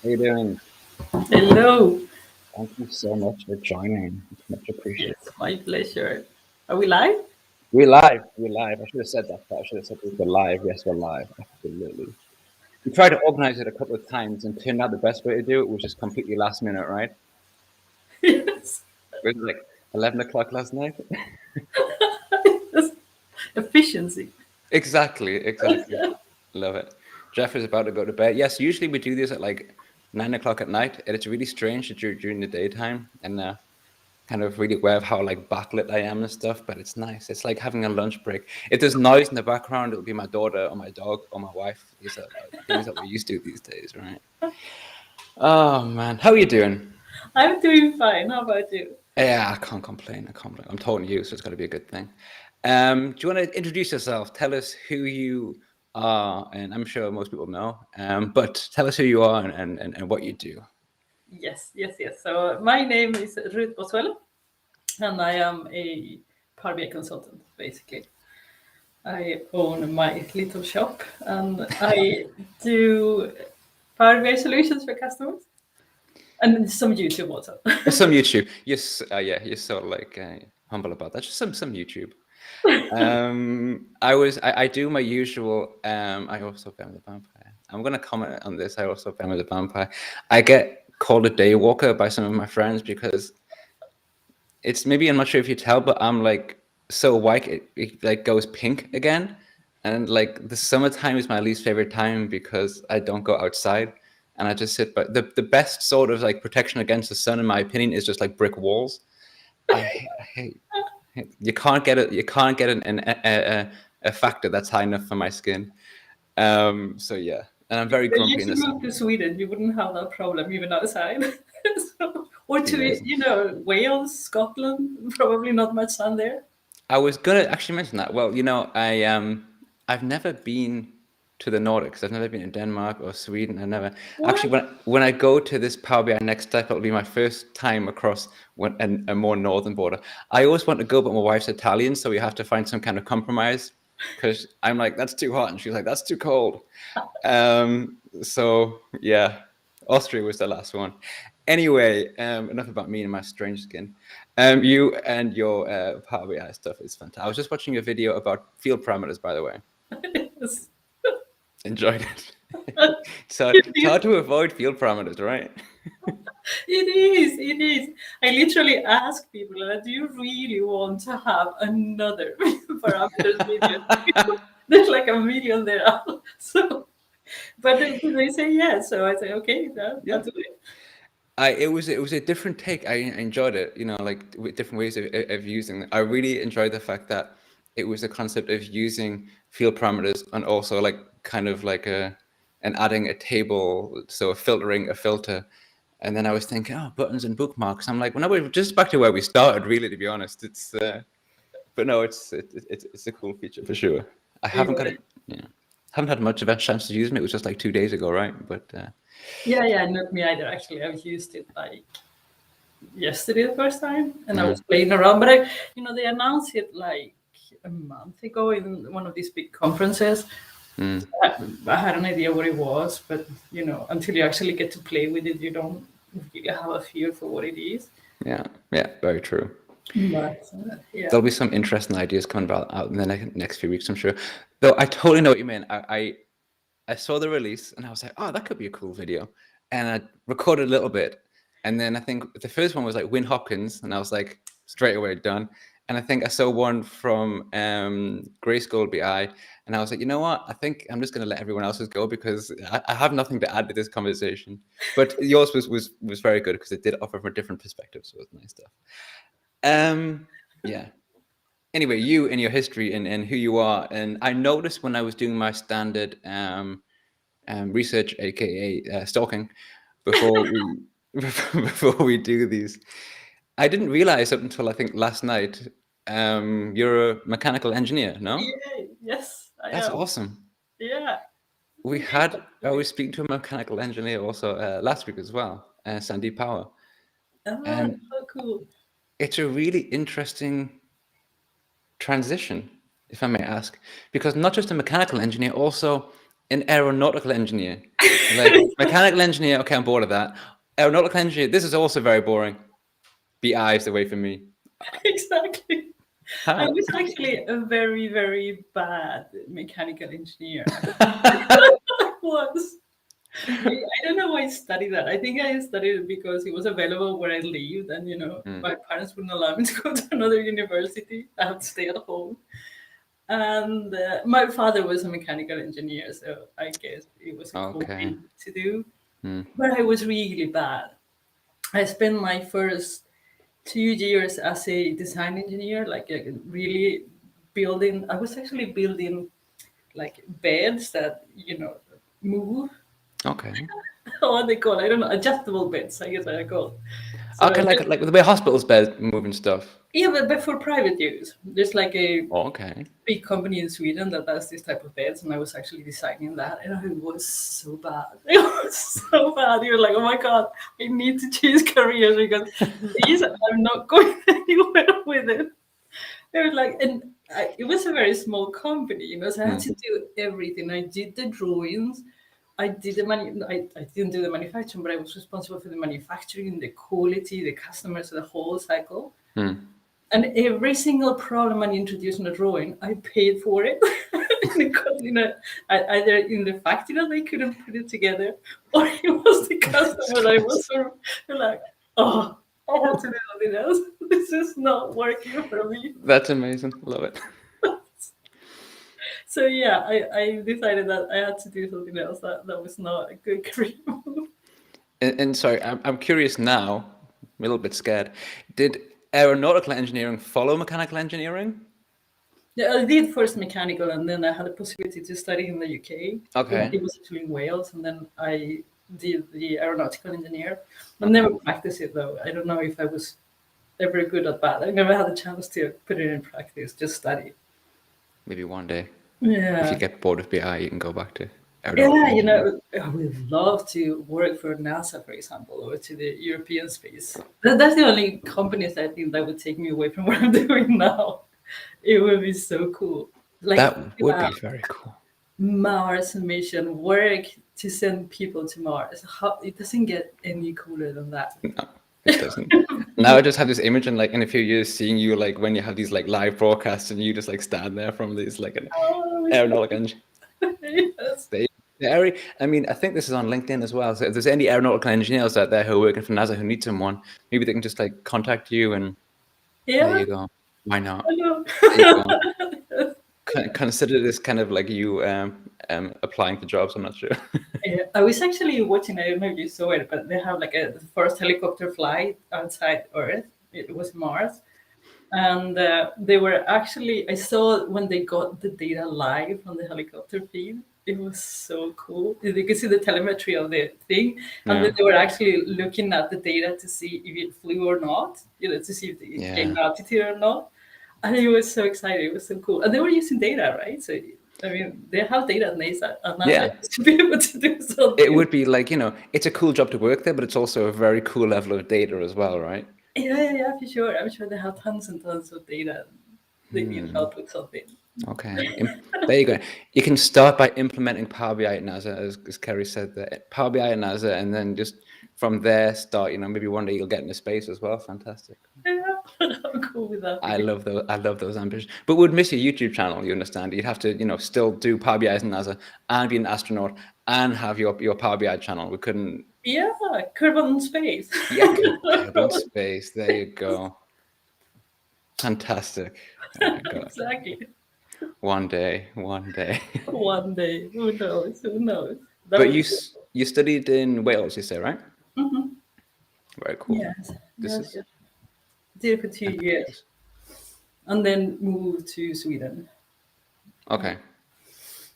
How you doing? Hello. Thank you so much for joining. It's much Yes, appreciated. my pleasure. Are we live? We're live. We're live. I should have said that. I should have said we were live. Yes, we're live. Absolutely. We tried to organize it a couple of times and turned out the best way to do it was just completely last minute, right? Yes. It was like 11 o'clock last night. Yes. Efficiency. Exactly. Love it. Jeff is about to go to bed. Yes, usually we do this at like 9 o'clock at night, and it's really strange that you're during the daytime. And kind of really aware of how like backlit I am and stuff, but it's nice. It's like having a lunch break. If there's noise in the background, it'll be my daughter or my dog or my wife. These are like things that we're used to these days, right? Oh man, how are you doing? I'm doing fine. How about you? Yeah, I can't complain. I can't complain. I'm talking to you, so it's got to be a good thing. Do you want to introduce yourself? Tell us who you are, and I'm sure most people know. But tell us who you are and what you do. Yes. So my name is Ruth Pozuelo, and I am a Power BI consultant, basically. I own my little shop, and I do Power BI solutions for customers, and some YouTube also. Some YouTube. Yes, yeah, you're sort of like humble about that. Just some YouTube. I do my usual. I also found the vampire. I'm gonna comment on this. I also found the vampire. I get called a day walker by some of my friends because it's maybe I'm not sure if you tell, but I'm like so white it like goes pink again, and like the summertime is my least favorite time because I don't go outside and I just sit. But the best sort of like protection against the sun, in my opinion, is just like brick walls. I hate you can't get it. You can't get a factor that's high enough for my skin. So yeah, and I'm very But you grumpy in should this. move to Sweden. You wouldn't have that problem even outside. Or Yes. to, Wales, Scotland, probably not much sun there. I was gonna actually mention that. Well, I've never been to the Nordics. I've never been in Denmark or Sweden. I never actually What? when I go to this Power BI next step, it'll be my first time across a more northern border. I always want to go, but my wife's Italian, so we have to find some kind of compromise because I'm like that's too hot, and she's like that's too cold. So yeah, Austria was the last one. Anyway, enough about me and my strange skin. You and your Power BI stuff is fantastic. I was just watching a video about field parameters, by the way. Yes. Enjoyed it. So It it's hard is. to avoid field parameters, right? It is. I literally ask people, do you really want to have another parameters video? There's like a million there. So, but they say yes. So I say, okay, Yeah. I'll do it. It was a different take. I enjoyed it, like with different ways of using it. I really enjoyed the fact that it was the concept of using field parameters and also like kind of like and adding a table, so filtering a filter. And then I was thinking, oh, buttons and bookmarks. I'm like, well, no, we're just back to where we started, really, to be honest. But no, it's a cool feature for sure. I haven't got Yeah. it, yeah, haven't had much of a chance to use it. It was just like 2 days ago, right? But Yeah, not me either. Actually, I've used it like yesterday the first time, and I yeah. was playing around. But they announced it like a month ago in one of these big conferences. Mm. I had an idea what it was, but until you actually get to play with it, you don't really have a feel for what it is. Yeah, very true. But yeah, There'll be some interesting ideas coming about out in the next few weeks, I'm sure. Though I totally know what you mean. I saw the release and I was like, oh, that could be a cool video, and I recorded a little bit, and then I think the first one was like Win Hopkins, and I was like straight away done. And I think I saw one from Grayskull BI, and I was like, you know what? I think I'm just going to let everyone else's go because I have nothing to add to this conversation. But yours was very good because it did offer from a different perspective, so it was nice stuff. Yeah. Anyway, you and your history and who you are, and I noticed when I was doing my standard research, aka stalking, before we before we do these, I didn't realize up until I think last night. You're a mechanical engineer, no? yeah, yes, I That's am. awesome. Yeah, I was speaking to a mechanical engineer also last week as well, Sandeep Power, and so cool. it's a really interesting transition, if I may ask, because not just a mechanical engineer, also an aeronautical engineer. Like mechanical engineer, okay, I'm bored of that. Aeronautical engineer, this is also very boring. Be eyes away from me. Exactly. I How? was actually a very, very bad mechanical engineer. I was. I don't know why I studied that. I think I studied it because it was available where I lived, and my parents wouldn't allow me to go to another university. I had to stay at home. And my father was a mechanical engineer, so I guess it was a cool Okay. thing to do. Hmm. But I was really bad. I spent my first 2 years as a design engineer, like really building. I was actually building like beds that move. Okay. What they call, I don't know, adjustable beds. I guess I call. So Okay, like the way hospitals bed moving stuff. yeah, but for private use, there's like a Okay. big company in Sweden that does this type of beds, and I was actually designing that, and it was so bad. It was so bad. You're like, oh my god, I need to change careers because these I'm not going anywhere with it. It was like, and it was a very small company, so I had to do everything. I did the drawings. I did I didn't do the manufacturing, but I was responsible for the manufacturing, the quality, the customers, the whole cycle. And every single problem I introduced in a drawing, I paid for it. Because, either in the factory that they couldn't put it together, or it was the customer that I was sort of like, oh, I have to do something else. This is not working for me. That's amazing. Love it. So yeah, I decided that I had to do something else. That was not a good career move. And sorry, I'm curious now. I'm a little bit scared. Did aeronautical engineering follow mechanical engineering? Yeah, I did first mechanical, and then I had a possibility to study in the UK. Okay. It was actually in Wales, and then I did the aeronautical engineer. I never practiced it though. I don't know if I was ever good at that. I never had a chance to put it in practice, just study. Maybe one day, if you Yeah. get bored of BI, you can go back to aeronautical Yeah, engineering. I would love to work for NASA, for example, or to the European space. That's the only companies I think that would take me away from what I'm doing now. It would be so cool. Like, That would be very cool. Mars mission, work to send people to Mars. It doesn't get any cooler than that. No, it doesn't. Now I just have this image, and like in a few years, seeing you like when you have these like live broadcasts, and you just like stand there from these like an Oh, aeronautical engineer. yes. I mean, I think this is on LinkedIn as well. So if there's any aeronautical engineers out there who are working for NASA who need someone, maybe they can just like contact you, and there Yeah, you go. Why not? I know. There you go. Consider this kind of like you applying for jobs. I'm not sure. Yeah, I was actually watching, I don't know if you saw it, but they have like the first helicopter flight outside Earth. It was Mars. And they were actually, I saw when they got the data live on the helicopter feed. It was so cool. You could see the telemetry of the thing, and Yeah. then they were actually looking at the data to see if it flew or not, to see if it gained altitude or not. And it was so exciting. It was so cool. And they were using data, right? So, I mean, they have data at NASA, Yeah. to be able to do something. It would be like, it's a cool job to work there, but it's also a very cool level of data as well, right? Yeah, for sure. I'm sure they have tons and tons of data. They need help with something. Okay. There you go. You can start by implementing Power BI at NASA, as Kerry said, that Power BI at NASA, and then just from there start, maybe one day you'll get into space as well. Fantastic. Yeah, I'm cool with that. I love those ambitions. But we'd miss your YouTube channel, you understand. You'd have to, still do Power BI as NASA and be an astronaut and have your Power BI channel. We couldn't. Yeah, Kerbal Space. Yeah, Kerbal Space. There you go. Fantastic. Oh my God. Exactly. One day. One day. Who knows? Who knows? But you studied in Wales, you say, right? Mm-hmm. Very cool. Yes. This Yes. is Did it for 2 years. And then moved to Sweden. okay.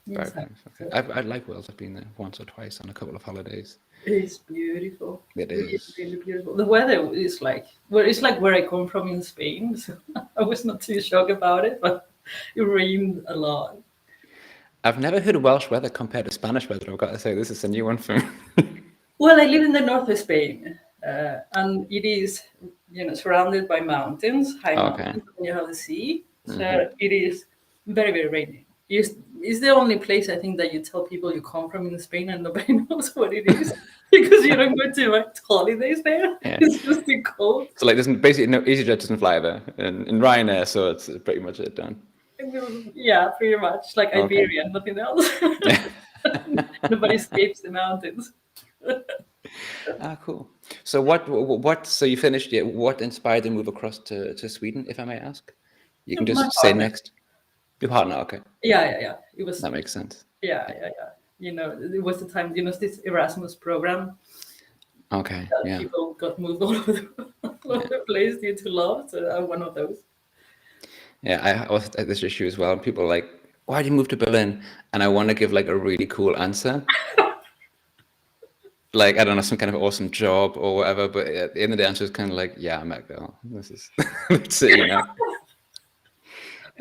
Yes, Very nice. Okay. I like Wales. I've been there once or twice on a couple of holidays. It's beautiful. It is. Really beautiful. The weather is like, well, it's like where I come from in Spain. So I was not too shocked about it, but it rained a lot. I've never heard of Welsh weather compared to Spanish weather. I've got to say, this is a new one for me. Well, I live in the north of Spain, and it is, surrounded by mountains, high mountains, and you have the sea. So it is very, very rainy. it's the only place I think that you tell people you come from in Spain and nobody knows what it is because you don't go to like holidays there. Yeah. It's just too cold. So like, there's basically no EasyJet doesn't fly there, in Ryanair, so it's pretty much it done. Yeah, pretty much like Okay. Iberia, nothing else. Nobody escapes the mountains. Cool. So what? So you finished it. What inspired the move across to Sweden, if I may ask? You can My just say partner. next. Your partner, okay. Yeah. It was. That makes sense. Yeah. You know, it was the time. You know, this Erasmus program. Okay. Yeah. People got moved all over the place due to love. So I'm one of those. Yeah, I also had this issue as well. People are like, why did you move to Berlin? And I want to give like a really cool answer. Like, I don't know, some kind of awesome job or whatever. But at the end of the answer is kind of like, yeah, I met a girl. This is, that's it, you know?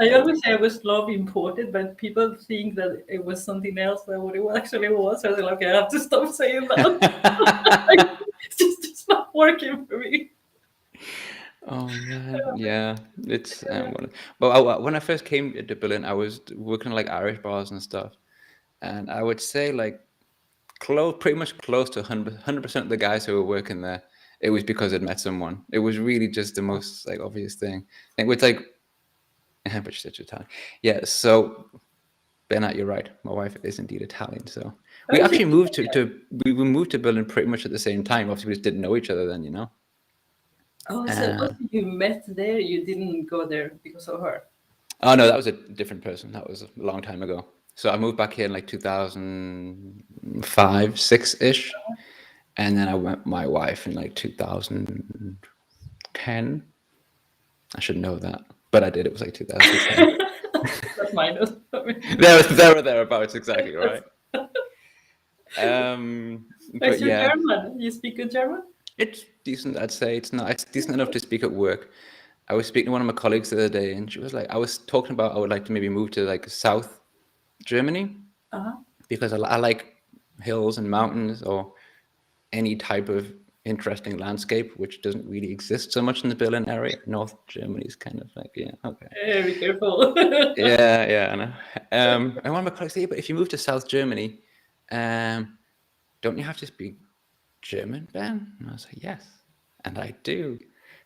I always say I was love imported, but people think that it was something else than what it actually was. So I was like, okay, I have to stop saying that. It's just not working for me. Oh man, yeah, it's well, when I first came to Berlin, I was working like Irish bars and stuff, and I would say like pretty much close to 100% of the guys who were working there, it was because they'd met someone. It was really just the most like obvious thing. And with like, but she's Italian. Yeah, so Bernard, you're right. My wife is indeed Italian, so we actually moved we moved to Berlin pretty much at the same time. Obviously, we just didn't know each other then, you know. Oh, so you met there? You didn't go there because of her? Oh no, that was a different person. That was a long time ago. So I moved back here in like 2005, 6-ish, and then I met my wife in like 2010. I should know that, but I did. It was like 2010. That's minus. there or thereabouts, exactly right. But yeah, German. You speak good German? It's decent, I'd say. It's decent enough to speak at work. I was speaking to one of my colleagues the other day, and she was like, I was talking about I would like to maybe move to like South Germany because I like hills and mountains or any type of interesting landscape, which doesn't really exist so much in the Berlin area. North Germany is kind of like, yeah, okay. Be careful. yeah, I know. And one of my colleagues said, but if you move to South Germany, don't you have to speak German, Ben? And I was like, yes, and I do,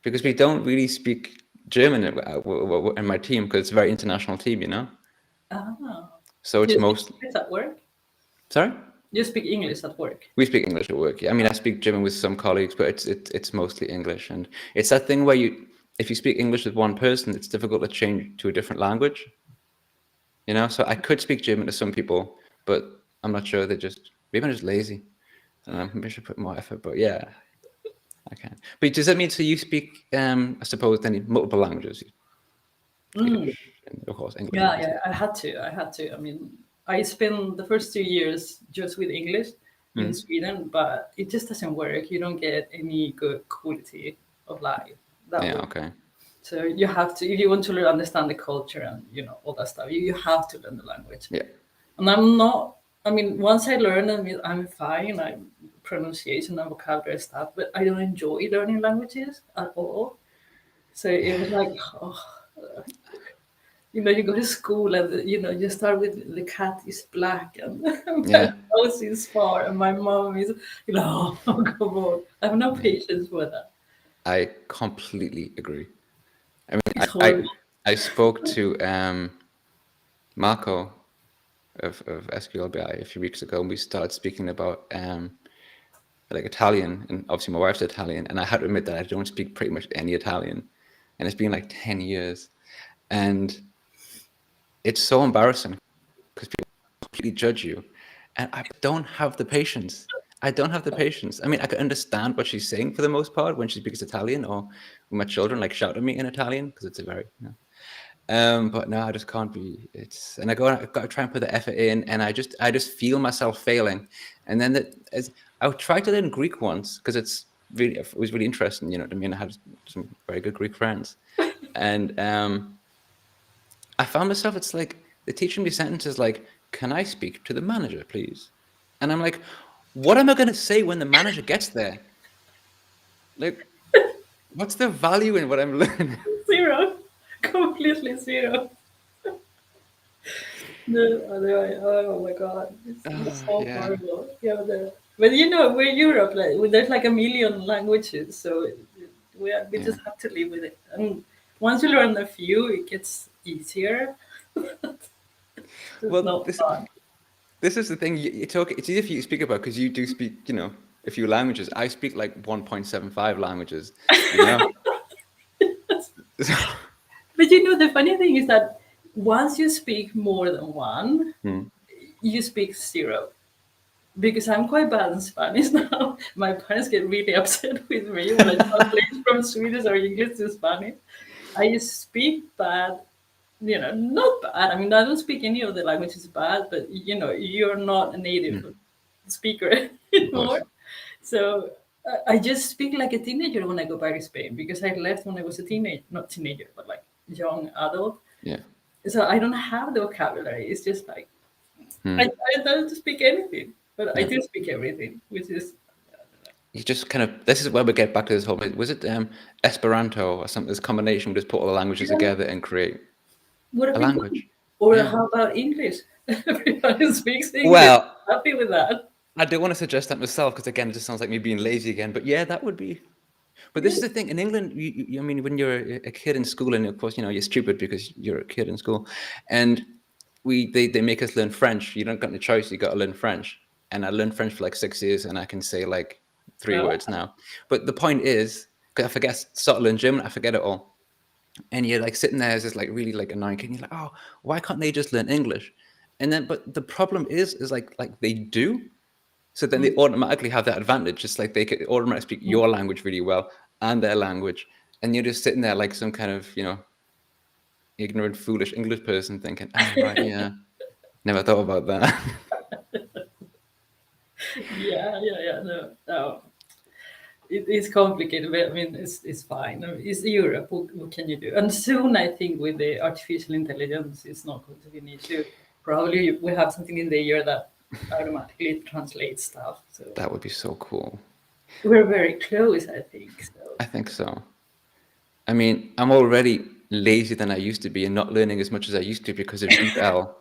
because we don't really speak German in my team because it's a very international team, you know. So it's mostly at work. Sorry. You speak English at work. We speak English at work. Yeah, I mean, I speak German with some colleagues, but it's mostly English, and it's that thing where if you speak English with one person, it's difficult to change to a different language. You know, so I could speak German to some people, but I'm not sure. Maybe I'm just lazy. Maybe I should put more effort. But yeah, I can. But does that mean so you speak? I suppose then multiple languages. English, and of course English. Yeah. I had to. I mean, I spent the first 2 years just with English in Sweden, but it just doesn't work. You don't get any good quality of life. Okay. So you have to, if you want to understand the culture and all that stuff, you have to learn the language. Yeah. And I'm not. I mean, once I learn them, I'm fine. I'm pronunciation and vocabulary stuff, but I don't enjoy learning languages at all. So it was like, you go to school and you start with the cat is black and my house is far and my mom is, oh, come on. I have no patience for that. I completely agree. I mean, I spoke to Marco of SQLBI a few weeks ago, and we started speaking about like Italian, and obviously my wife's Italian, and I had to admit that I don't speak pretty much any Italian, and it's been like 10 years, and it's so embarrassing because people completely judge you, and I don't have the patience. I don't have the patience. I mean, I can understand what she's saying for the most part when she speaks Italian, or when my children like shout at me in Italian because it's a very, but no, I just can't be. And I've got to try and put the effort in, and I just feel myself failing. And then I tried to learn Greek once because it was really interesting. You know what I mean? I had some very good Greek friends, and I found myself. It's like the teaching me sentences like, "Can I speak to the manager, please?" And I'm like, what am I going to say when the manager gets there? Like, what's the value in what I'm learning? Zero. Completely zero. Oh my God, it's so Yeah, horrible. Yeah, but we're Europe. Like, there's like a million languages, so we yeah. just have to live with it. And once you learn a few, it gets easier. It's Well, not this fun. this is the thing. You talk. It's easy for you to speak about because you do speak, a few languages. I speak like 1.75 languages. You know. So, But the funny thing is that once you speak more than one, hmm, you speak zero. Because I'm quite bad in Spanish now. My parents get really upset with me when I translate from Swedish or English to Spanish. I speak bad, not bad. I mean, I don't speak any of the languages bad, but you're not a native speaker of course. anymore. So I just speak like a teenager when I go back to Spain because I left when I was a teenager, not teenager, but like young adult. Yeah. So I don't have the vocabulary. It's just like Hmm. I don't speak anything, but I Yeah. do speak everything, which is You just kind of. This is where we get back to this whole. Was it Esperanto or something? This combination. We just put all the languages yeah, together and create would have a been good. language. Or Yeah. how about English? Everybody speaks English. Well, Happy with that. I do want to suggest that myself because again, it just sounds like me being lazy again. But yeah, that would be. But this Yeah. is the thing in England. I mean, when you're a kid in school, and of course, you're stupid because you're a kid in school, and they make us learn French. You don't got any choice. You got to learn French, and I learned French for like 6 years, and I can say like 3 words now. But the point is, because I forget subtle and German, I forget it all, and you're like sitting there as this like really like annoying kid. And you're like, oh, why can't they just learn English? And then, but the problem is like they do. So then they automatically have that advantage. It's like they could automatically speak your language really well and their language. And you're just sitting there like some kind of, ignorant, foolish English person thinking, oh, right, yeah, never thought about that. Yeah. No. It's complicated, but I mean, it's fine. I mean, it's Europe. What can you do? And soon, I think, with the artificial intelligence, it's not going to be an issue. Probably we have something in the year that automatically translates stuff. So That would be so cool. we're very close, I think. So I think so. I mean, I'm already lazier than I used to be and not learning as much as I used to because of DeepL.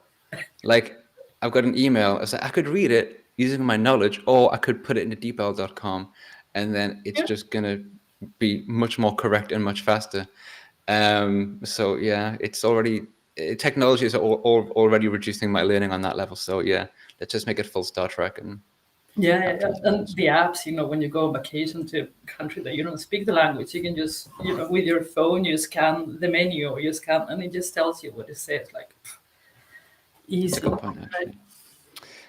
Like, I've got an email. It's like I could read it using my knowledge, or I could put it into deepl.com, and then it's yeah, just gonna be much more correct and much faster. So yeah, it's already technology is already reducing my learning on that level. So yeah, let's just make it full Star Trek and have And transmissions. the apps, when you go on vacation to a country that you don't speak the language, you can just, with your phone, you scan the menu or you scan, and it just tells you what it says. Like It's a easy, good point right? actually.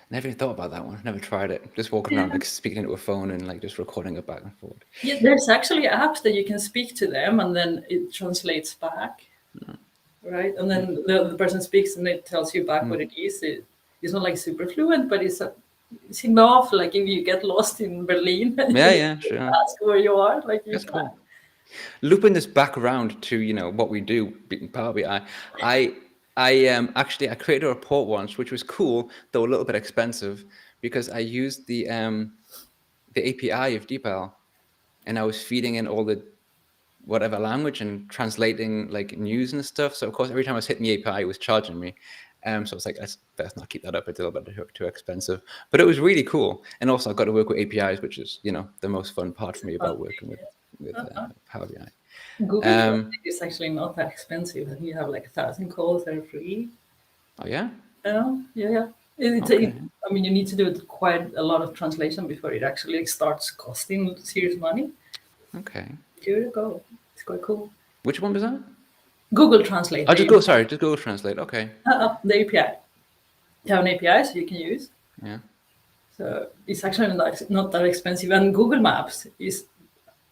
Never even thought about that one. Never tried it. Just walking around like speaking into a phone and like just recording it back and forth. Yeah, there's actually apps that you can speak to them and then it translates back, right? And then the person speaks and it tells you back what it is. It's not like super fluent, but it's enough. Like if you get lost in Berlin and Yeah, you yeah, sure. ask where you are, like you That's can. cool. Looping this back around to what we do in Power BI, I created a report once, which was cool, though a little bit expensive, because I used the API of DeepL, and I was feeding in all the whatever language and translating like news and stuff. So of course, every time I was hitting the API, it was charging me. So I was like, let's not keep that up. It's a little bit too expensive, but it was really cool. And also, I got to work with APIs, which is the most fun part for me about working with Power BI. Google Translate is actually not that expensive. I think you have like 1,000 calls that are free. Oh yeah. Yeah. Okay. I mean, you need to do quite a lot of translation before it actually starts costing serious money. Okay. Give it a go. It's quite cool. Which one was that? Google Translate. Oh, just Google Translate. Okay. The API. You have an API so you can use. Yeah. So it's actually not that expensive. And Google Maps is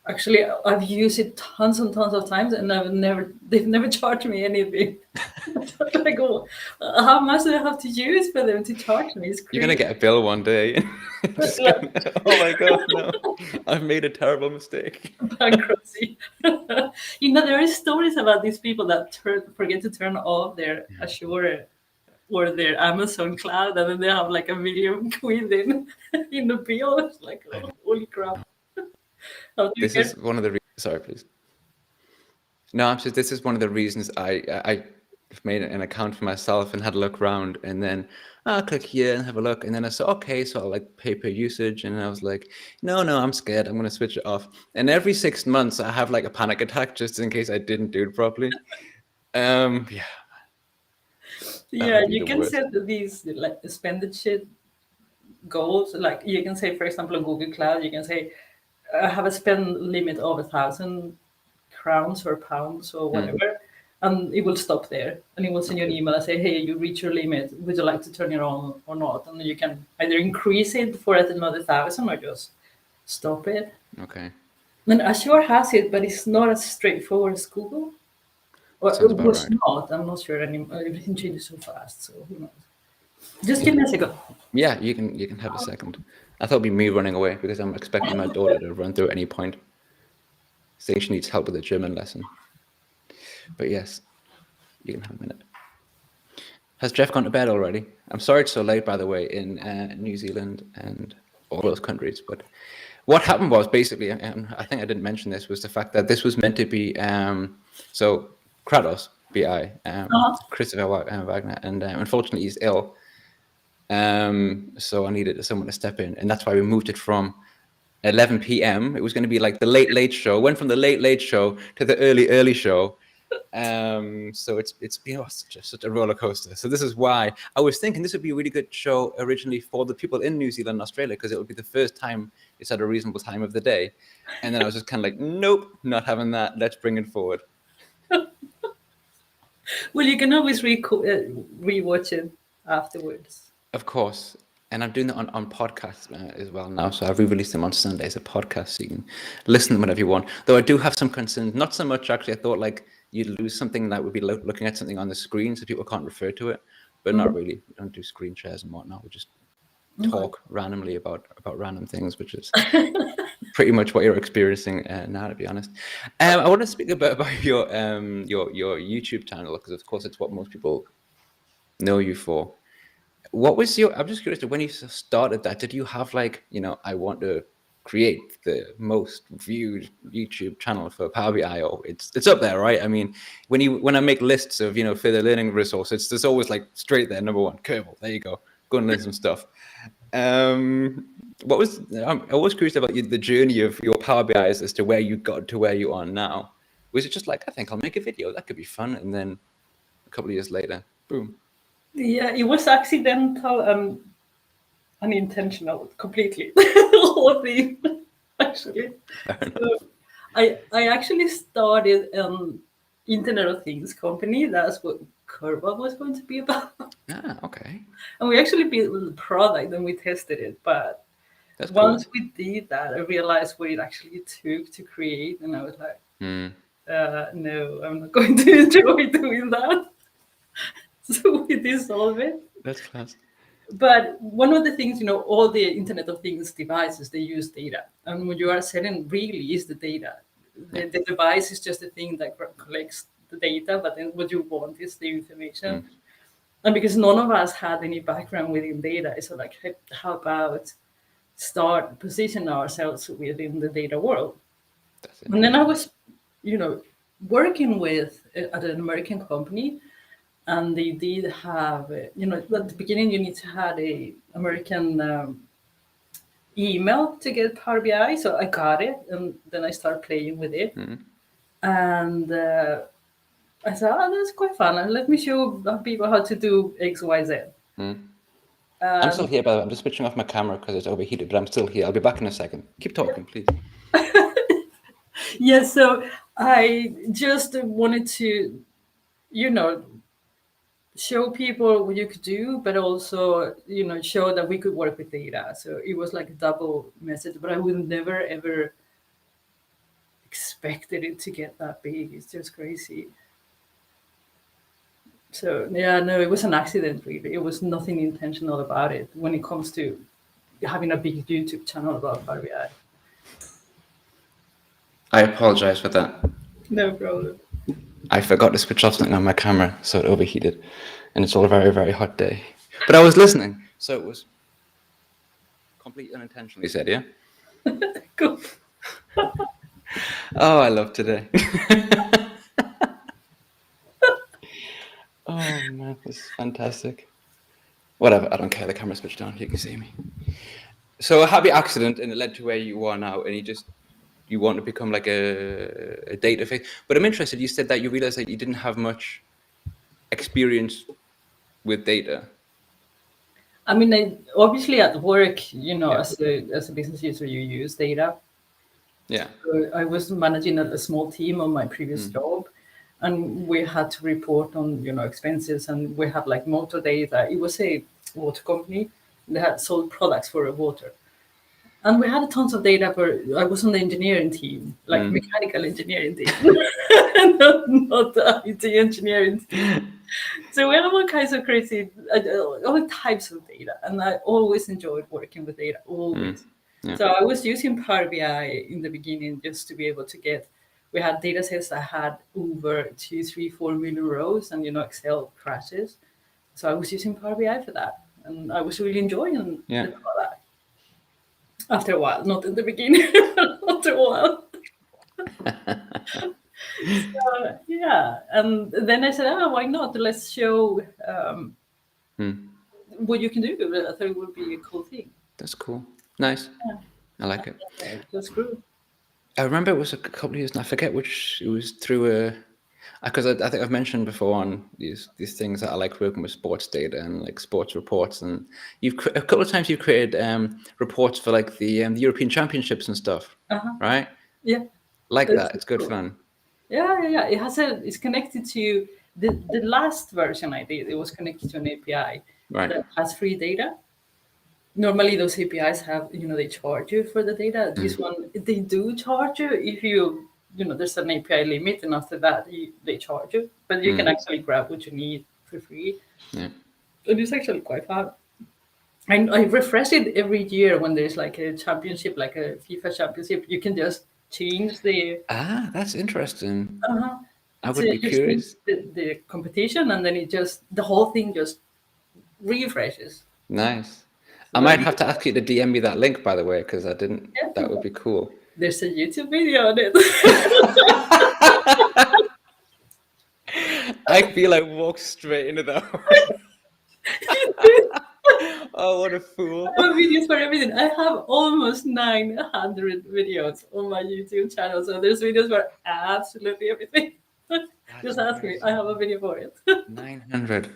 actually, I've used it tons and tons of times, and they've never charged me anything. Like, how much do I have to use for them to charge me? It's crazy. You're gonna get a bill one day. Oh my god, no! I've made a terrible mistake. Bankruptcy. There are stories about these people that forget to turn off their Azure or their Amazon cloud, and then they have like 1 million quid in the bill. It's like, oh, holy crap. This is one of the reasons. Sorry, please. No, I'm just. This is one of the reasons I made an account for myself and had a look around, and then I'll click here and have a look, and then I said, okay, so I'll like pay per usage, and I was like, no, I'm scared, I'm gonna switch it off. And every 6 months I have like a panic attack just in case I didn't do it properly. Yeah. Yeah, Would be you the can worst. set these like expenditure goals. Like you can say, for example, on Google Cloud, you can say, I have a spend limit of 1,000 crowns or pounds or whatever, and it will stop there. And it will send you an email and say, hey, you reach your limit. Would you like to turn it on or not? And you can either increase it for another 1,000 or just stop it. Okay. And Azure has it, but it's not as straightforward as Google. Or Sounds it about was right. not. I'm not sure anymore. Everything changes so fast. So who knows? Just give me a second. Yeah, you can have a second. I thought it'd be me running away because I'm expecting my daughter to run through at any point, saying she needs help with a German lesson. But yes, you can have a minute. Has Jeff gone to bed already? I'm sorry it's so late, by the way, in New Zealand and all those countries. But what happened was basically, and I think I didn't mention this, was the fact that this was meant to be so Kratos, BI, Christopher Wagner, and unfortunately he's ill. So I needed someone to step in, and that's why we moved it from 11 p.m. It was going to be like the late show. Went from the late show to the early show. So it's been just such a roller coaster. So this is why I was thinking this would be a really good show originally for the people in New Zealand and Australia, because it would be the first time it's at a reasonable time of the day. And then I was just kind of like, nope, not having that. Let's bring it forward. Well, you can always rewatch it afterwards. Of course. And I'm doing that on podcasts as well now. So I've re-released them on Sunday as a podcast, so you can listen to them whenever you want. Though I do have some concerns. Not so much, actually. I thought like you'd lose something that would be looking at something on the screen so people can't refer to it. But not really. We don't do screen shares and whatnot. We just talk randomly about random things, which is pretty much what you're experiencing now, to be honest. I want to speak a bit about your YouTube channel, because of course it's what most people know you for. What was I'm just curious, when you started that, did you have like, I want to create the most viewed YouTube channel for Power BI, or it's up there, right? I mean, when I make lists of, further learning resources, there's always like straight there, number one, Kerbal, there you go, go and learn some stuff. I'm always curious about the journey of your Power BI as to where you got to where you are now. Was it just like, I think I'll make a video, that could be fun, and then a couple of years later, boom. Yeah, it was accidental and unintentional, completely. All of it, actually. So I actually started an Internet of Things company. That's what Kerbal was going to be about. Okay. And we actually built a product and we tested it. But That's once cool. we did that, I realized what it actually took to create. And I was like, no, I'm not going to enjoy doing that. So we dissolved it. That's fast. But one of the things, all the Internet of Things devices, they use data. And what you are selling really is the data. The device is just a thing that collects the data, but then what you want is the information. And because none of us had any background within data, it's like, how about start position ourselves within the data world? And then I was, working with at an American company. And they did have, at the beginning, you need to have a American email to get Power BI. So I got it, and then I started playing with it. And I thought, that's quite fun. And let me show people how to do X, Y, Z. I'm still here, but I'm just switching off my camera because it's overheated, but I'm still here. I'll be back in a second. Keep talking, please. Yes, so I just wanted to, show people what you could do, but also, show that we could work with data. So it was like a double message, but I would never, ever expected it to get that big. It's just crazy. So, yeah, no, it was an accident, really. It was nothing intentional about it when it comes to having a big YouTube channel about Power BI. I apologize for that. No problem. I forgot to switch off something on my camera, so it overheated. And it's all a very, very hot day. But I was listening, so it was completely unintentionally said, yeah? Cool. Oh, I love today. is fantastic. Whatever, I don't care. The camera's switched on. You can see me. So a happy accident, and it led to where you are now, and you want to become like a data face. But I'm interested. You said that you realized that you didn't have much experience with data. I mean, obviously at work, Yeah. as a business user, you use data. Yeah. So I was managing a small team on my previous job, and we had to report on expenses, and we had like motor data. It was a water company that had sold products for water, and we had tons of data. I was on the engineering team, like mechanical engineering team, not the IT engineering team. So we have all kinds of crazy, all types of data, and I always enjoyed working with data, always. Yeah. So I was using Power BI in the beginning just to be able to get. We had data sets that had over 2, 3, 4 million rows, and Excel crashes. So I was using Power BI for that, and I was really enjoying Yeah. that. After a while, not in the beginning, after a while. So, yeah, and then I said, why not? Let's show what you can do. I thought it would be a cool thing. That's cool. Nice. Yeah. I like it. Just grew. I remember it was a couple of years, and I forget which. It was through because I think I've mentioned before on these things that I like working with sports data and like sports reports, and a couple of times you've created reports for like the European Championships and stuff, right? Yeah. Like That's that. It's good cool. fun. Yeah. It's connected to the last version I did. It was connected to an API that has free data. Normally those APIs have, they charge you for the data. This one, they do charge you if there's an API limit, and after that they charge you. But you can actually grab what you need for free. Yeah. And it's actually quite fun. And I refresh it every year when there's like a championship, like a FIFA championship. You can just change the. That's interesting. I So would be you change curious. the competition, and then the whole thing just refreshes. Nice. I might have to ask you to DM me that link, by the way, because I didn't. Yeah. That would be cool. There's a YouTube video on it. I feel I walked straight into that. Oh, what a fool. I have videos for everything. I have almost 900 videos on my YouTube channel. So there's videos for absolutely everything. Just ask me. I have a video for it. 900.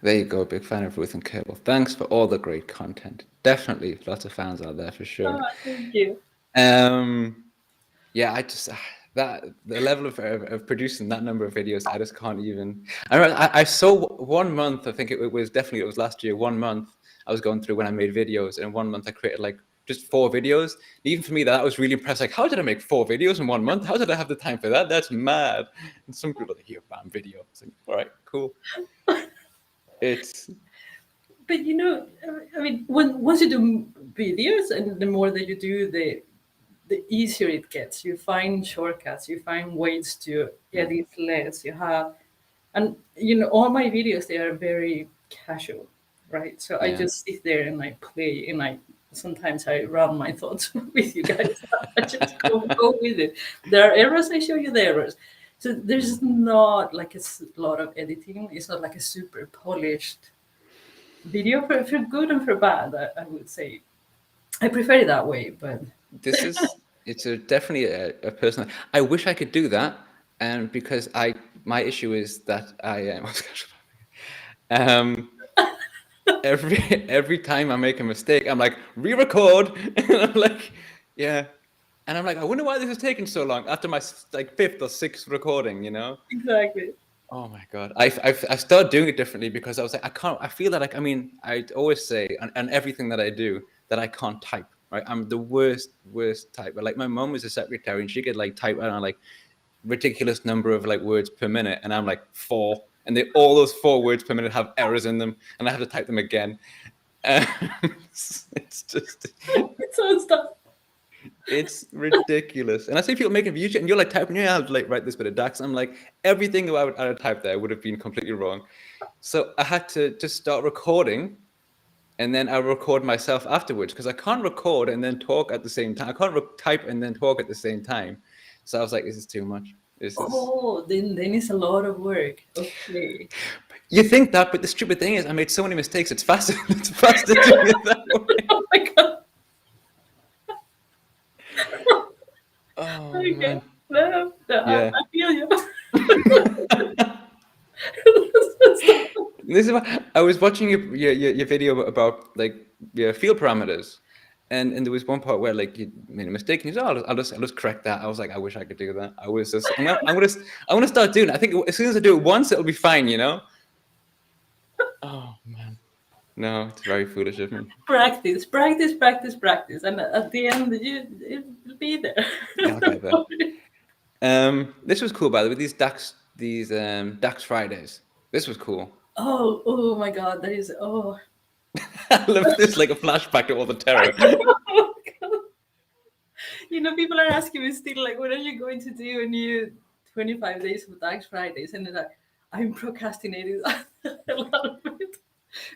There you go. Big fan of Ruth and Kurt. Well, thanks for all the great content. Definitely lots of fans out there for sure. Thank you. Yeah, I just the level of producing that number of videos, I just can't even. I saw 1 month. I think it was last year. 1 month I was going through when I made videos, and 1 month I created like just 4 videos. Even for me, that was really impressive. Like, how did I make 4 videos in 1 month? How did I have the time for that? That's mad. And some people are like, here, bam, video. It's like, all right, cool. But I mean, once you do videos, and the more that you do, the easier it gets. You find shortcuts. You find ways to edit less. You have, and all my videos, they are very casual, right? So I just sit there and I play, and sometimes I run my thoughts with you guys. I just go with it. There are errors. I show you the errors. So there's not like a lot of editing. It's not like a super polished video for good and for bad. I would say I prefer it that way, but it's definitely a personal. I wish I could do that, and because my issue is that I every time I make a mistake, I'm like re-record, and I'm like, yeah. And I'm like, I wonder why this is taking so long after my like 5th or 6th recording, Exactly. Oh my God. I started doing it differently because I was like, I feel that I always say on everything that I do that I can't type, right? I'm the worst typer. Like my mom was a secretary and she could like type on like ridiculous number of like words per minute. And I'm like 4. And all those 4 words per minute have errors in them. And I have to type them again. It's just. It's so stuff. It's ridiculous. And I see people making videos and you're like typing, yeah, I'll like write this bit of DAX. I'm like, everything I would type there would have been completely wrong. So I had to just start recording, and then I record myself afterwards because I can't record and then talk at the same time. I can't type and then talk at the same time. So I was like, this is too much. Then it's a lot of work. Okay. You think that, but the stupid thing is, I made so many mistakes. It's faster. It's faster doing it that way. Oh my god. Oh Okay. man. No, Yeah. I feel you. This is what I was watching your video about like your field parameters, and there was one part where like you made a mistake and you said, "Oh, I'll just correct that." I was like, I wish I could do that. I'm gonna start doing it. I think as soon as I do it once, it'll be fine, you know. Oh man, no, it's very foolish of me. Practice, practice, practice, practice, and at the end, it'll be there. Yeah, I'll get there. This was cool by the way. These DAX Fridays. This was cool. Oh my god, that is I love this, like a flashback to all the terror. You know, people are asking me still, like, when are you going to do a new 25 days of DAX Fridays? And it's like, I'm procrastinating a lot of it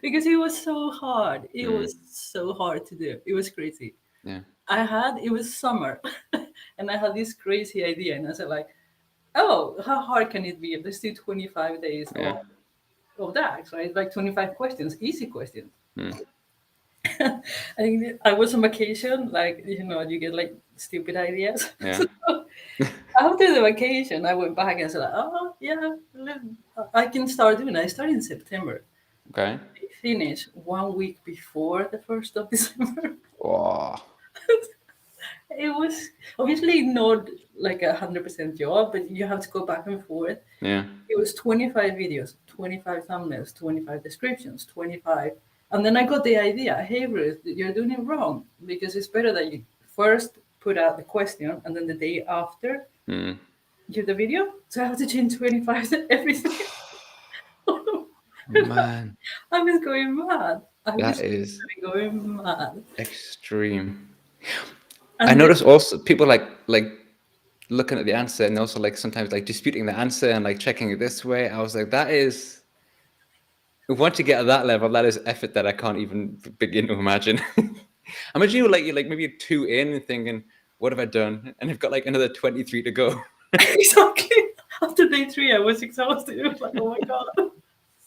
because it was so hard. It was so hard to do. It was crazy. Yeah. It was summer and I had this crazy idea. And I said, like, oh, how hard can it be? Let's do 25 days Yeah. of DAX, right? Like 25 questions, easy questions. Mm. I was on vacation, like, you know, you get like stupid ideas. Yeah. After the vacation, I went back and said, oh, yeah, I can start doing it. I started in September. Okay. I finished 1 week before the 1st of December. Oh. It was obviously not like 100% job, but you have to go back and forth. Yeah. It was 25 videos, 25 thumbnails, 25 descriptions, 25. And then I got the idea, hey, Ruth, you're doing it wrong because it's better that you first put out the question and then the day after give the video. So I have to change 25 to everything. Man, I was going mad. that is going mad. extreme. And I noticed also people like looking at the answer and also like sometimes like disputing the answer and like checking it this way. I was like, that is, once you get at that level, that is effort that I can't even begin to imagine. Imagine you're like maybe 2 in and thinking, what have I done? And you've got like another 23 to go. Exactly. After day 3, I was exhausted. It was like, oh my god.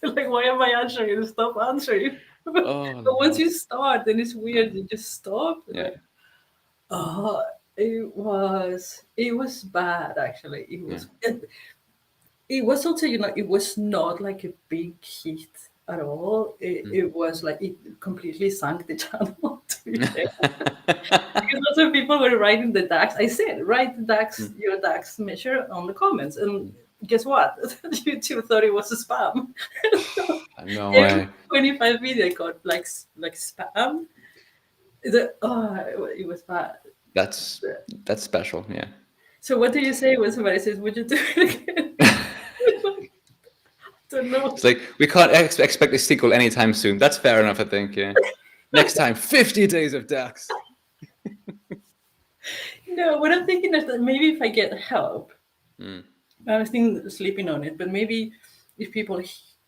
Like, why am I answering? Stop answering. Oh, but once you start, then it's weird. You just stop. yeah. Like, oh, it was bad actually. It was also, you know, it was not like a big hit at all. It was like it completely sank the channel. To be fair. Because lots of people were writing the DAX. I said, write the DAX, your DAX measure on the comments, and guess what? YouTube thought it was a spam. No way. 25 video got like spam. It was bad. That's special, yeah. So what do you say when somebody says, would you do it again? I don't know. It's like, we can't expect a sequel anytime soon. That's fair enough, I think, yeah. Next time, 50 days of DAX. No, what I'm thinking is that maybe if I get help, I was thinking sleeping on it, but maybe if people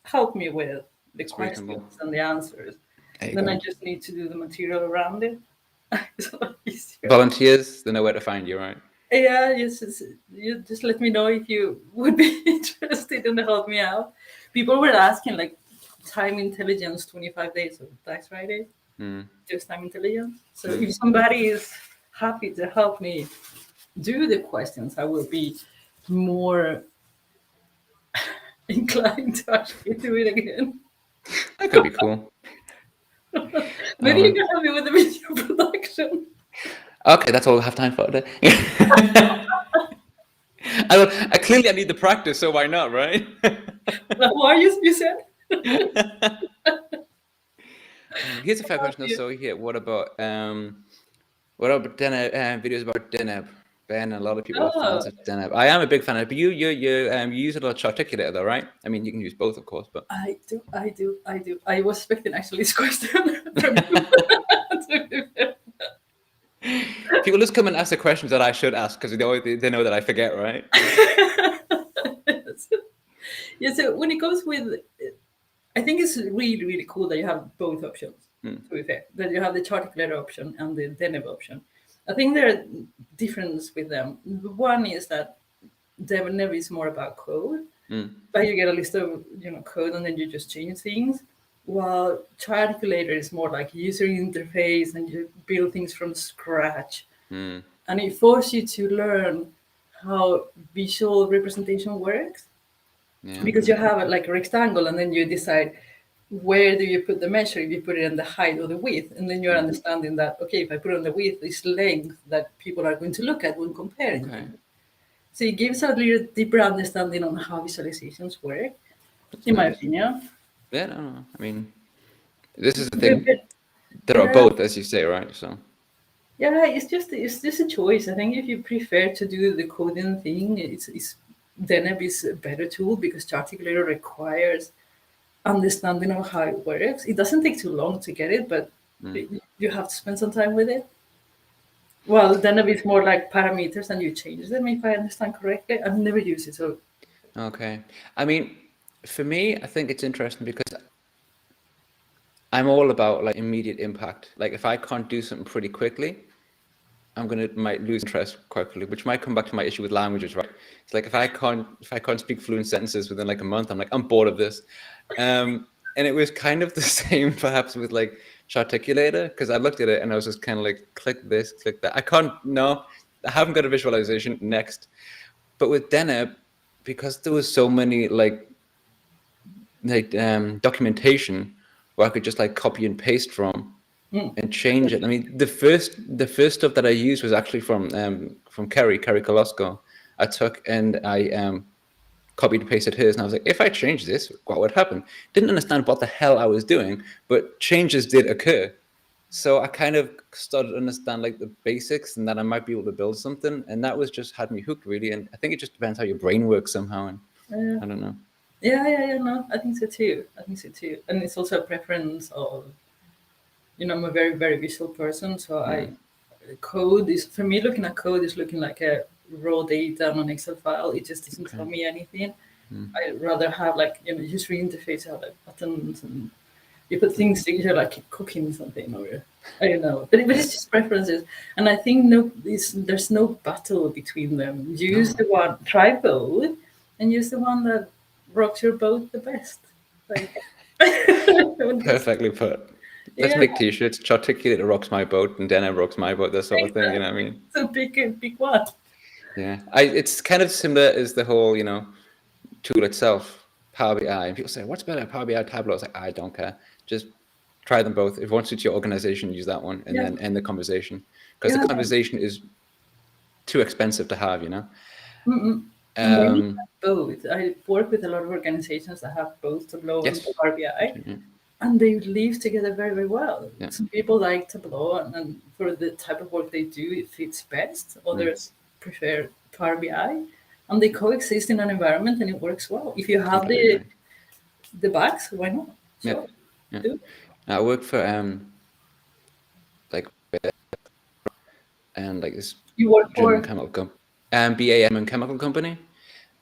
help me with the questions and the answers, then I just need to do the material around it. It's a lot easier. Volunteers, they know where to find you, right? Yeah, you just let me know if you would be interested and help me out. People were asking like time intelligence, 25 days of DAX Friday, just time intelligence. So if somebody is happy to help me do the questions, I will be more inclined to actually do it again. That could be cool. Maybe you can help me with the video production. Okay, that's all we have time for today. Clearly I need the practice, so why not, right? Who are you said? Here's a fair question. So here, what about Deneb, videos about Deneb? Ben, a lot of people are fans of Deneb. I am a big fan of it, but you use it a lot to Articulator though, right? I mean, you can use both, of course, but I do. I was expecting actually this question from you. People just come and ask the questions that I should ask because they know that I forget, right? Yeah, so when it goes with, I think it's really, really cool that you have both options, to be fair, that you have the Articulator option and the Deneb option. I think there are differences with them. One is that Deneb is more about code, Like you get a list of code and then you just change things. While Articulator is more like user interface and you build things from scratch, and it forces you to learn how visual representation works. Yeah. Because you have like a rectangle and then you decide where do you put the measure, if you put it in the height or the width, and then you're understanding that, okay, if I put it on the width, it's length that people are going to look at when comparing Okay. them. So it gives a little deeper understanding on how visualizations work, That's in my nice. opinion. Yeah, no. I mean, this is the Yeah, thing. There are yeah, both, as you say, right? So. yeah, it's just a choice. I think if you prefer to do the coding thing, it's Deneb is a better tool because Articulator requires understanding of how it works. It doesn't take too long to get it, but you have to spend some time with it. Well, then a bit more like parameters and you change them, if I understand correctly. I've never used it, so Okay. I mean, for me, I think it's interesting because I'm all about like immediate impact. Like if I can't do something pretty quickly, might lose interest quite quickly, which might come back to my issue with languages, right? It's like if I can't speak fluent sentences within like a month, I'm like, I'm bored of this. And it was kind of the same perhaps with like Charticulator, because I looked at it and I was just kind of like, click this, click that. I haven't got a visualization next. But with Deneb, because there was so many like documentation where I could just like copy and paste from and change it. I mean, the first stuff that I used was actually from Kerry Kolosko. I took and I copied and pasted hers, and I was like, if I change this, what would happen? Didn't understand what the hell I was doing, but changes did occur. So I kind of started to understand like the basics and that I might be able to build something, and that was just had me hooked really. And I think it just depends how your brain works somehow. And I don't know. yeah, no, I think so too. And it's also a preference of, I'm a very, very visual person, so code is, for me, looking at code is looking like a raw data on an Excel file. It just doesn't tell me anything. I'd rather have like, user interface, have like buttons and you put things together like cooking something, or I don't know. But it's just preferences. And I think there's no battle between them. Use the one, try both, and use the one that rocks your boat the best. Like, Perfectly put. Let's make t-shirts. Charticulator rocks my boat and Deneb rocks my boat, that sort of thing, you know what I mean? So big one. Yeah. It's kind of similar as the whole, tool itself, Power BI. And people say, what's better, Power BI, Tableau? I was like, I don't care. Just try them both. If one suits your organization, use that one and then end the conversation. Because the conversation is too expensive to have, Both. I work with a lot of organizations that have both Tableau and Power BI. Yeah. And they live together very, very well. Yeah. Some people like Tableau, and for the type of work they do, it fits best. Others prefer Power BI, and they coexist in an environment, and it works well. If you have the backs, why not? Sure. Yeah. I work for like and like this You work German for chemical BAM and chemical company,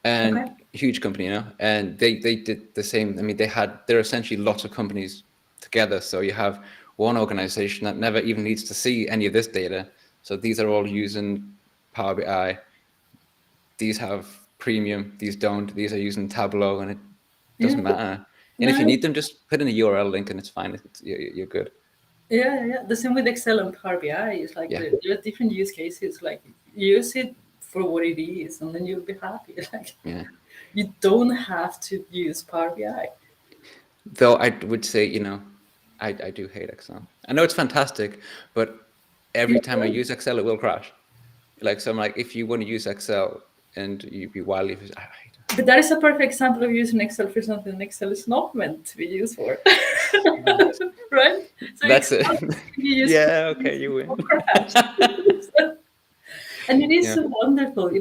and huge company, and they did the same. I mean, they're essentially lots of companies together. So you have one organization that never even needs to see any of this data. So these are all using Power BI. These have premium. These don't. These are using Tableau, and it doesn't matter. And if you need them, just put in a URL link, and it's fine. You're good. Yeah. The same with Excel and Power BI. It's like there are different use cases. Like use it for what it is, and then you'll be happy. Like you don't have to use Power BI. Though I would say, I do hate Excel. I know it's fantastic, but every time I use Excel, it will crash. Like, so I'm like, if you want to use Excel and you'd be wildly, I hate it. But that is a perfect example of using Excel for something Excel is not meant to be used for. Right? So that's it. Yeah, okay, you win. And it is so wonderful,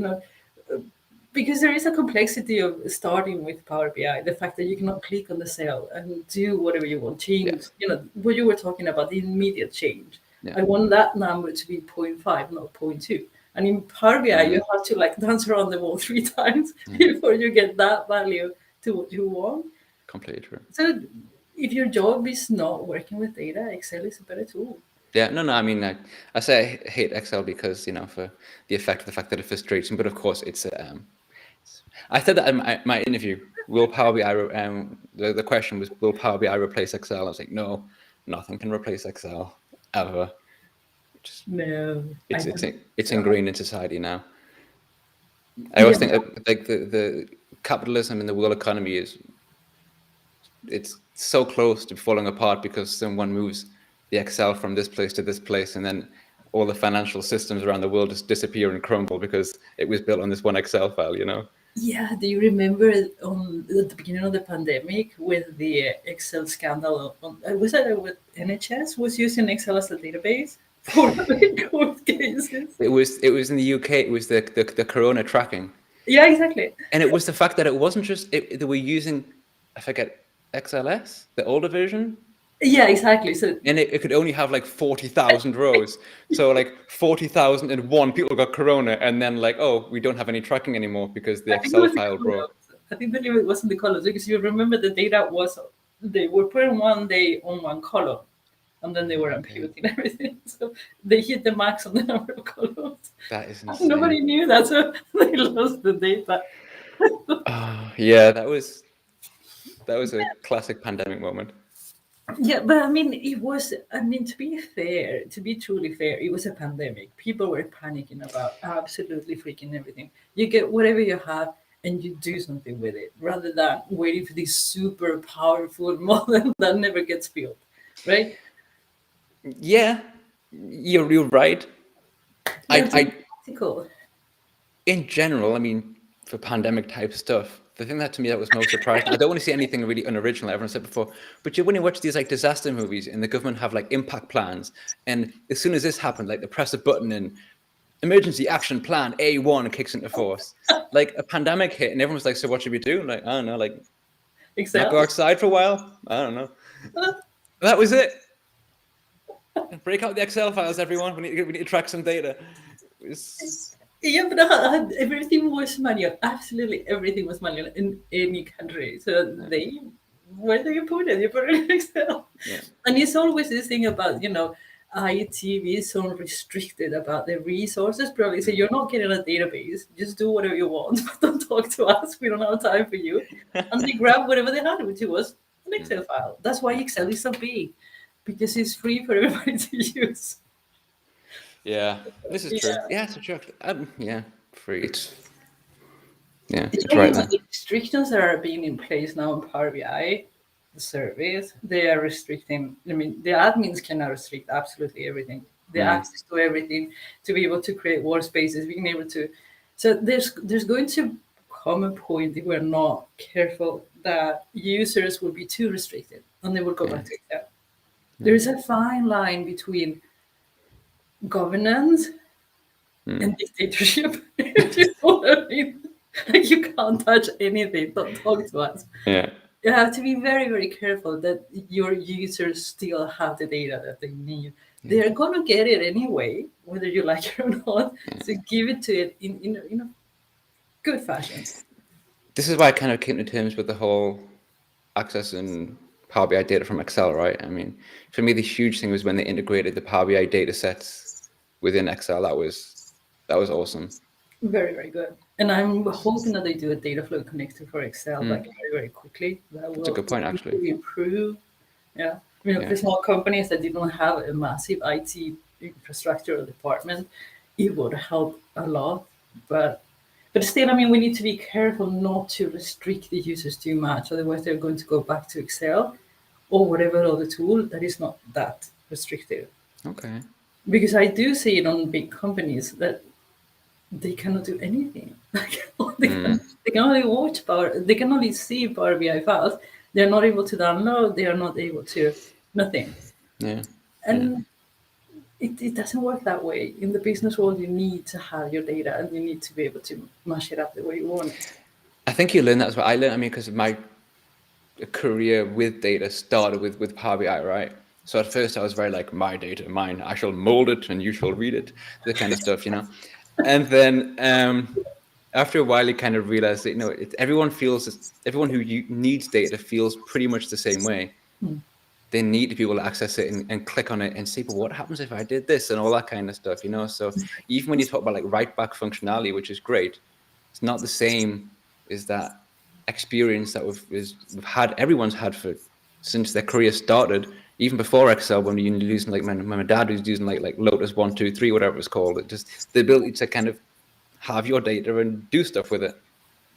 because there is a complexity of starting with Power BI. The fact that you cannot click on the cell and do whatever you want, change, what you were talking about, the immediate change. I want that number to be 0.5, not 0.2. And in Power BI, you have to like dance around the wall 3 times before you get that value to what you want. Completely true. So if your job is not working with data, Excel is a better tool. Yeah, no. I mean, I say I hate Excel because for the fact that it frustrates me. But of course, it's I said that in my interview. Will Power BI? The question was, will Power BI replace Excel? I was like, no, nothing can replace Excel ever. Just, No, it's ingrained in society now. I always think like the capitalism in the world economy it's so close to falling apart because someone moves the Excel from this place to this place, and then all the financial systems around the world just disappear and crumble because it was built on this one Excel file, you know? Yeah, do you remember at the beginning of the pandemic with the Excel scandal? Was that with NHS was using Excel as a database for court cases? It was in the UK. It was the corona tracking, Yeah, exactly. and it was the fact that it wasn't just they were using, I forget, XLS, the older version. Yeah, exactly. So And it could only have like 40,000 rows. So like 40,001 people got corona, and then like, oh, we don't have any tracking anymore because the I think it Excel was the file broke. columns. I think the limit wasn't the columns because you remember the data was they were putting one day on one column, and then they were imputing everything. So they hit the max on the number of columns. That is insane. Nobody knew that, so they lost the data. Yeah, that was a classic pandemic moment. Yeah, but I mean, it was, I mean, to be fair, to be truly fair, it was a pandemic. People were panicking about absolutely freaking everything. You get whatever you have and you do something with it rather than waiting for this super powerful model that never gets built, right? Yeah, you're right. Practical. In general, I mean, for pandemic type stuff, the thing that to me that was most surprising, I don't want to see anything really unoriginal, everyone said before, but when you watch these like disaster movies and the government have like impact plans, and as soon as this happened, like they press a button and emergency action plan A1 kicks into force. Like a pandemic hit and everyone's like, so what should we do? Like, I don't know, like not go outside for a while? I don't know. That was it. Break out the Excel files, everyone. We need to track some data. Yeah, but everything was manual. Absolutely everything was manual in any country. So where do you put it? You put it in Excel. Yeah. And it's always this thing about, IT being so restricted about the resources. Probably say you're not getting a database. Just do whatever you want, but don't talk to us. We don't have time for you. And they grab whatever they had, which was an Excel file. That's why Excel is so big, because it's free for everybody to use. Yeah, this is true. Yeah, it's a joke. Yeah, free. It's right. The restrictions that are being in place now in Power BI, the service, they are restricting. I mean, the admins cannot restrict absolutely everything. The access to everything, to be able to create workspaces, being able to. So there's going to come a point if we're not careful that users will be too restricted and they will go back to Excel. There is a fine line between governance and dictatorship. You know what I mean? Like you can't touch anything. Don't talk to us. Yeah. You have to be very, very careful that your users still have the data that they need. They're going to get it anyway, whether you like it or not. So give it to it in a good fashion. This is why I kind of came to terms with the whole access and Power BI data from Excel, right? I mean, for me, the huge thing was when they integrated the Power BI data sets within Excel. That was awesome. Very, very good. And I'm hoping that they do a data flow connector for Excel like very, very quickly. That's a good point, actually. Improve. Yeah. For small companies that didn't have a massive IT infrastructure or department, it would help a lot. But still, I mean, we need to be careful not to restrict the users too much. Otherwise, they're going to go back to Excel or whatever other tool that is not that restrictive. Okay. Because I do see it on big companies that they cannot do anything. They can only watch they can only see Power BI files. They're not able to download. They are not able to nothing. Yeah. And it doesn't work that way. In the business world, you need to have your data and you need to be able to mash it up the way you want it. I think you learn that as well. I learned, because my career with data started with Power BI, right? So at first I was very like, my data, mine, I shall mold it and you shall read it, the kind of stuff, And then after a while, you kind of realize that, everyone who needs data feels pretty much the same way. They need to be able to access it and click on it and see, but what happens if I did this and all that kind of stuff, So even when you talk about like write back functionality, which is great, it's not the same is that experience that we've had, everyone's had since their career started, even before Excel, when you're using like my dad was using like Lotus 1, 2, 3, whatever it's called. It just the ability to kind of have your data and do stuff with it.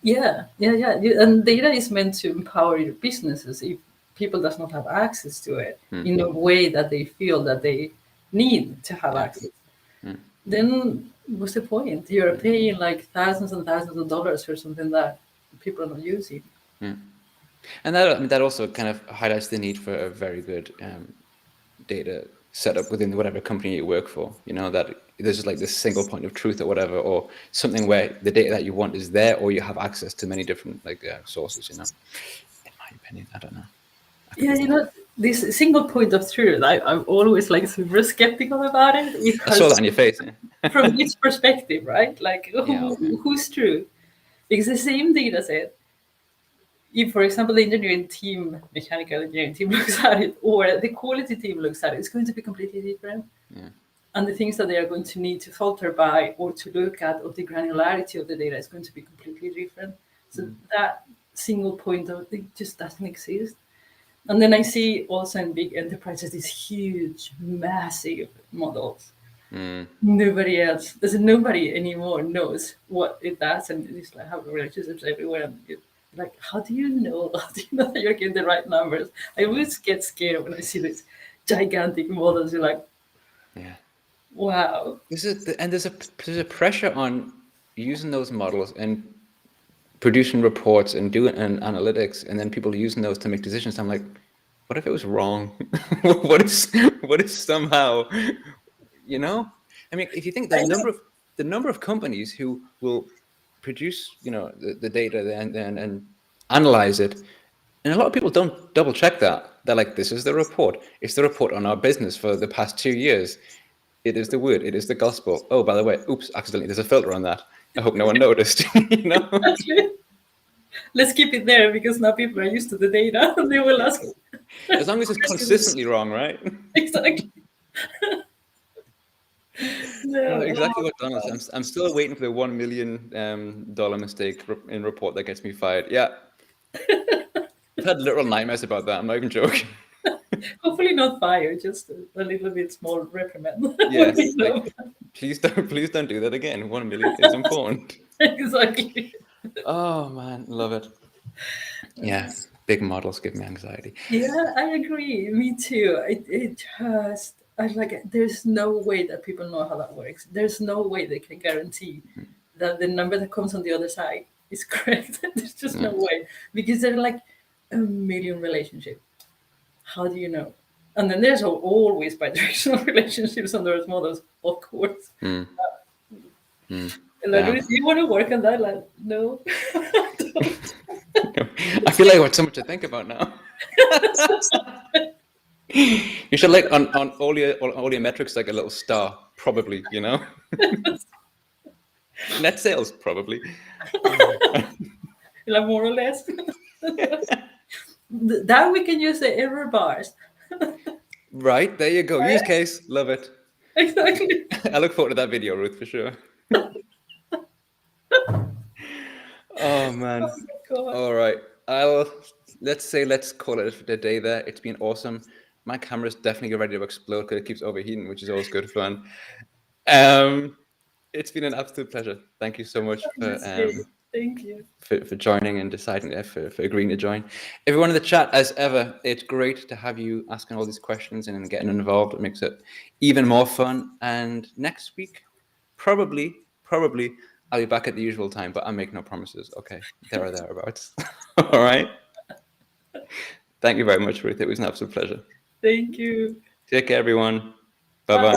Yeah. And data is meant to empower your businesses. If people does not have access to it in a way that they feel that they need to have access, then what's the point? You're paying like thousands and thousands of dollars for something that people are not using. And that also kind of highlights the need for a very good data setup within whatever company you work for. That there's just like this single point of truth or whatever, or something where the data that you want is there, or you have access to many different sources. In my opinion, I don't know. Yeah, this single point of truth, I'm always like super skeptical about it. I saw that on your face. Yeah. From this perspective, right? Like, who's true? Because the same data set, if, for example, the engineering team, mechanical engineering team looks at it, or the quality team looks at it, it's going to be completely different. Yeah. And the things that they are going to need to filter by or to look at, or the granularity of the data, is going to be completely different. So that single point of it just doesn't exist. And then I see also in big enterprises these huge, massive models. Nobody anymore knows what it does, and it's like have relationships everywhere. And like, how do you know? How do you know that you're getting the right numbers? I always get scared when I see these gigantic models. You're like, Yeah. wow. There's a pressure on using those models and producing reports and doing analytics, and then people using those to make decisions. I'm like, what if it was wrong? what if somehow, I mean, if you think the number of companies who will produce, the data and analyze it, and a lot of people don't double check that. They're like, this is the report. It's the report on our business for the past 2 years. It is the word. It is the gospel. Oh, by the way, oops, accidentally, there's a filter on that. I hope no one noticed. Let's keep it there, because now people are used to the data. They will ask. As long as it's consistently wrong, right? Exactly. No. Exactly what Donald's. I'm still waiting for the $1 million mistake in report that gets me fired. Yeah. I've had literal nightmares about that. I'm not even joking. Hopefully not fire, just a little bit small reprimand. Yes. Please don't do that again. 1 million is important. Exactly. Oh man, love it. Yeah, big models give me anxiety. Yeah, I agree. Me too. I like. There's no way that people know how that works. There's no way they can guarantee that the number that comes on the other side is correct. There's just no way, because there are like a million relationships. How do you know? And then there's always bidirectional relationships on those models, of course. Like, do you want to work on that? Like, no. I feel like I have so much to think about now. You should like on all your metrics like a little star, probably, Net sales, probably. Like, more or less. That we can use the error bars. Right, there you go. Use case, love it. Exactly. I look forward to that video, Ruth, for sure. Oh man. Oh, all right. Let's call it a day there. It's been awesome. My camera's definitely ready to explode because it keeps overheating, which is always good fun. It's been an absolute pleasure. Thank you so much for thank you for joining and deciding for agreeing to join. Everyone in the chat, as ever, it's great to have you asking all these questions and getting involved. It makes it even more fun. And next week, probably I'll be back at the usual time, but I make no promises. Okay, there or thereabouts. All right. Thank you very much, Ruth. It was an absolute pleasure. Thank you. Take care, everyone. Bye-bye.